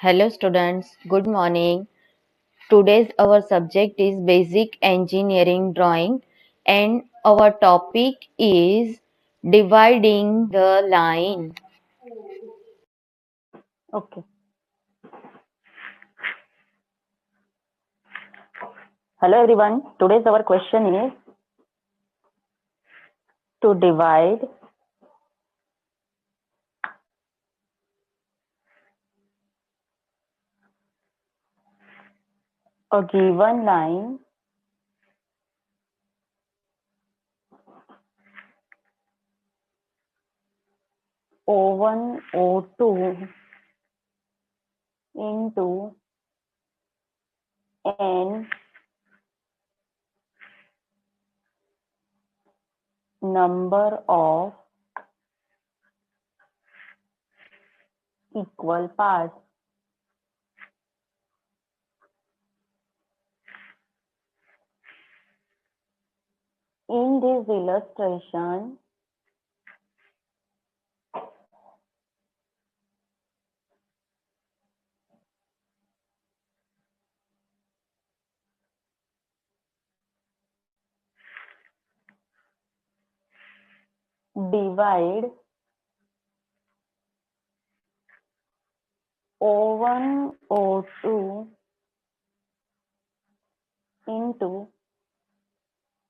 Hello students, good morning. Today's our subject is basic engineering drawing and our topic is dividing the line. Okay. Hello everyone. Today's our question is to divide a given line O1, O2 into n number of equal parts. In this illustration, divide O1, O2 into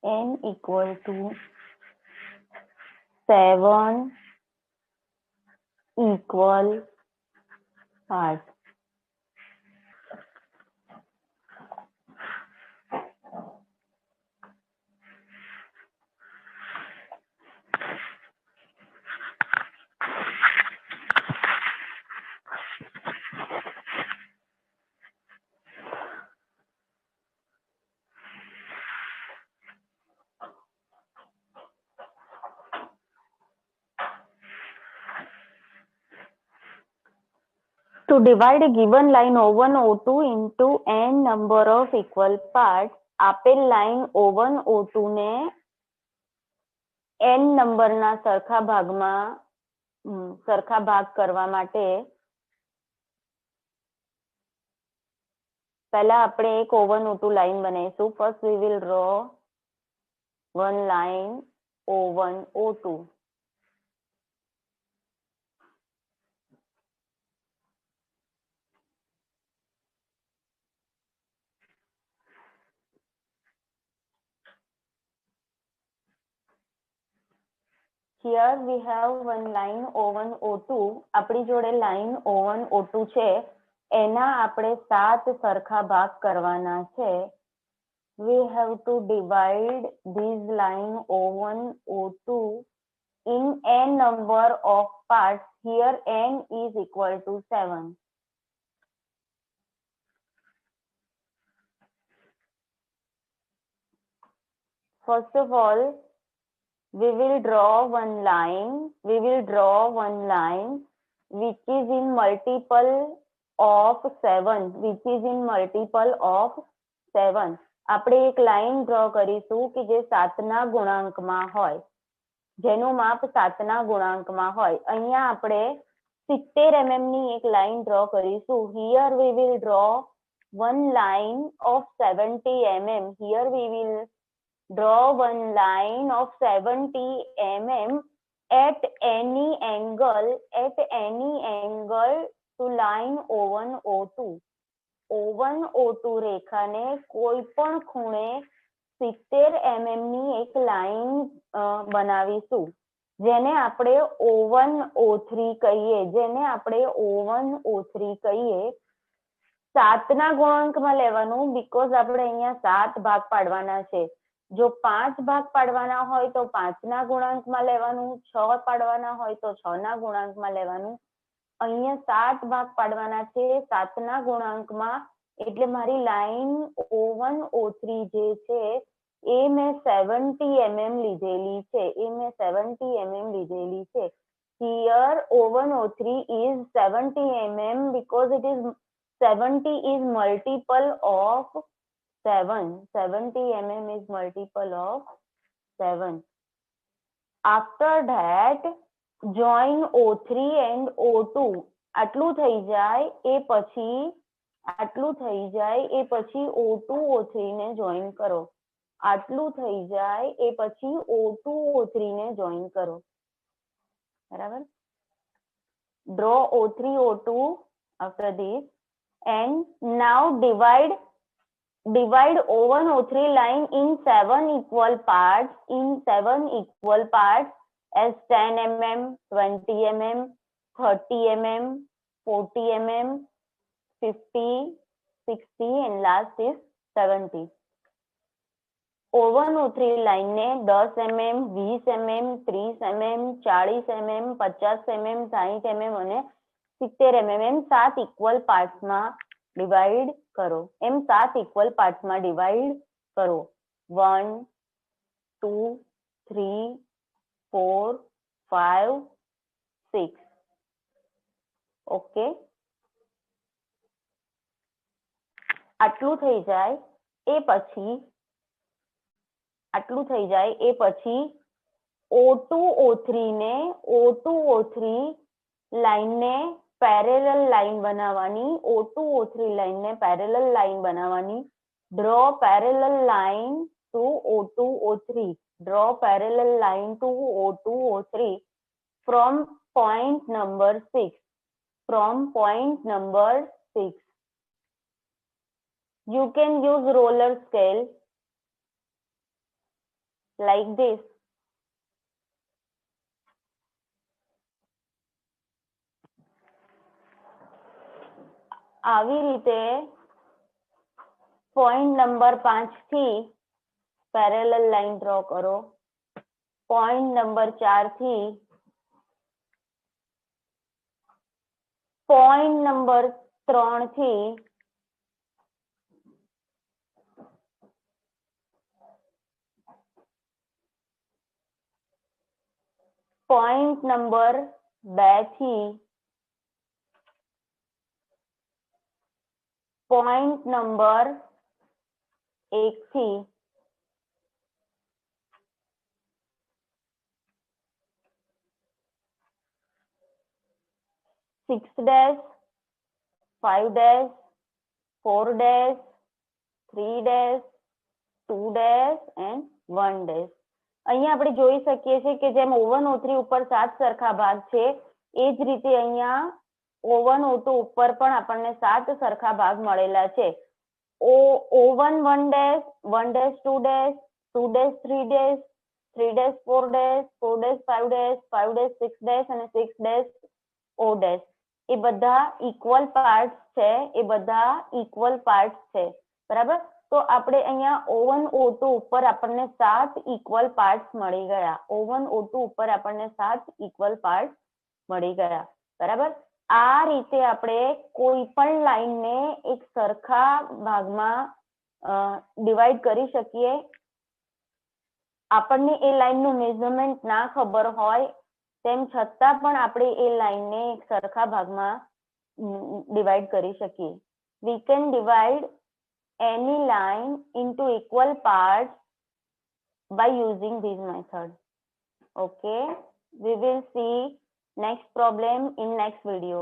n equal to 7 equal parts. To divide a given line O1, O2 into n number of equal parts, આપેલ line O1, O2 ને n નંબરના સરખા ભાગ કરવા માટે પહેલા આપણે એક O1, O2 લાઈન બનાવીશું. First we will draw one line O1, O2. Here we have one line O1, O2. આપણી જોડે લાઈન O1, O2 છે. એના આપણે 7 સરખા ભાગ કરવાના છે. We have to divide this line O1, O2 in n number of parts. Here n is equal to 7. First of all, we will draw one line which is in multiple of 7. આપણે એક line draw કરીશું કે જે 7ના ગુણાંકમાં હોય, જેનું માપ 7ના ગુણાંકમાં હોય. અહીંયા આપણે 70 mm ની એક લાઈન ડ્રો કરીશું. Here we will draw one line of 70 mm. Here we will draw one line of 70 mm at any angle to line O1, O2. O1, O2 રેખાને કોઈ પણ ખૂણે 70 mm ની એક લાઈન બનાવીશું, જેને આપણે O1, O3 કહીએ. 7ના ગુણાંકમાં લેવાનું, બીકોઝ આપણે અહીંયા 7 ભાગ પાડવાના છે. જો 5 ભાગ પાડવાના હોય તો 5ના ગુણાંકમાં લેવાનું, 6 પાડવાના હોય તો 6ના ગુણાંકમાં લેવાનું. અહીંયા 7 ભાગ પાડવાના છે 7ના ગુણાંકમાં. એટલે મારી લાઈન O1, O3 જે છે એ મેં 70 mm લીધેલી છે. Here O1, O3 is 70 mm because it is 70 is multiple of 7. 70 mm is multiple of 7. After that, join O3 and O2. આટલું થઈ જાય એ પછી O2 O3 ને જોઈન કરો. આટલું થઈ જાય એ પછી O2 O3 ને જોઈન કરો. બરાબર. Draw O3 O2 after this and now divide O1 O3 line in 7 equal parts as 10 mm, 20 mm, 30 mm, 40 mm, 50, 60 and last is 70. O1 O3 line ને 10 mm, 20 mm, 30 mm, 40 mm, 50 mm, 60 mm અને 70 mm એમ 7 equal પાર્ટ્સમાં divide કરો. 1, 2, 3, 4, 5, 6. Okay. આટલું થઈ જાય એ પછી O2 O3 લાઈનને parallel line બનાવવાની. Draw parallel line to O2 O3 from point number 6. You can use roller scale like this. આવી રીતે પોઈન્ટ નંબર 5 થી પેરેલલ લાઈન ડ્રો કરો. પોઈન્ટ નંબર 4 થી પોઈન્ટ નંબર 3 થી પોઈન્ટ નંબર 2 થી point number 1 થી 6 dash, 5 dash, 4 dash, 3 dash, 2 dash and 1 dash. અહીંયા આપણે જોઈ શકીએ છીએ કે જેમ O1 O3 ઉપર 7 સરખા ભાગ છે એ જ રીતે અહીંયા O1 O2 ઉપર પણ આપણને 7 સરખા ભાગ મળેલા છે. O1 1 dash, 1 dash 2 dash, 2 dash 3 dash, 3 dash 4 dash, 4 dash 5 dash, 5 dash 6 dash અને 6 dash O dash. એ બધા ઇક્વલ પાર્ટ્સ છે. બરાબર. તો આપણે અહીંયા O1 O2 ઉપર આપણને 7 ઇક્વલ પાર્ટ્સ મળી ગયા. બરાબર. આ રીતે આપણે કોઈ પણ લાઈનને એક સરખા ભાગમાં ડિવાઈડ કરી શકીએ. આપણને એ લાઈનનું મેઝરમેન્ટ ના ખબર હોય તેમ છતાં પણ આપણે એ લાઈનને એક સરખા ભાગમાં ડિવાઈડ કરી શકીએ. We can divide any line into equal parts by using this method. Okay, we will see next problem in next video.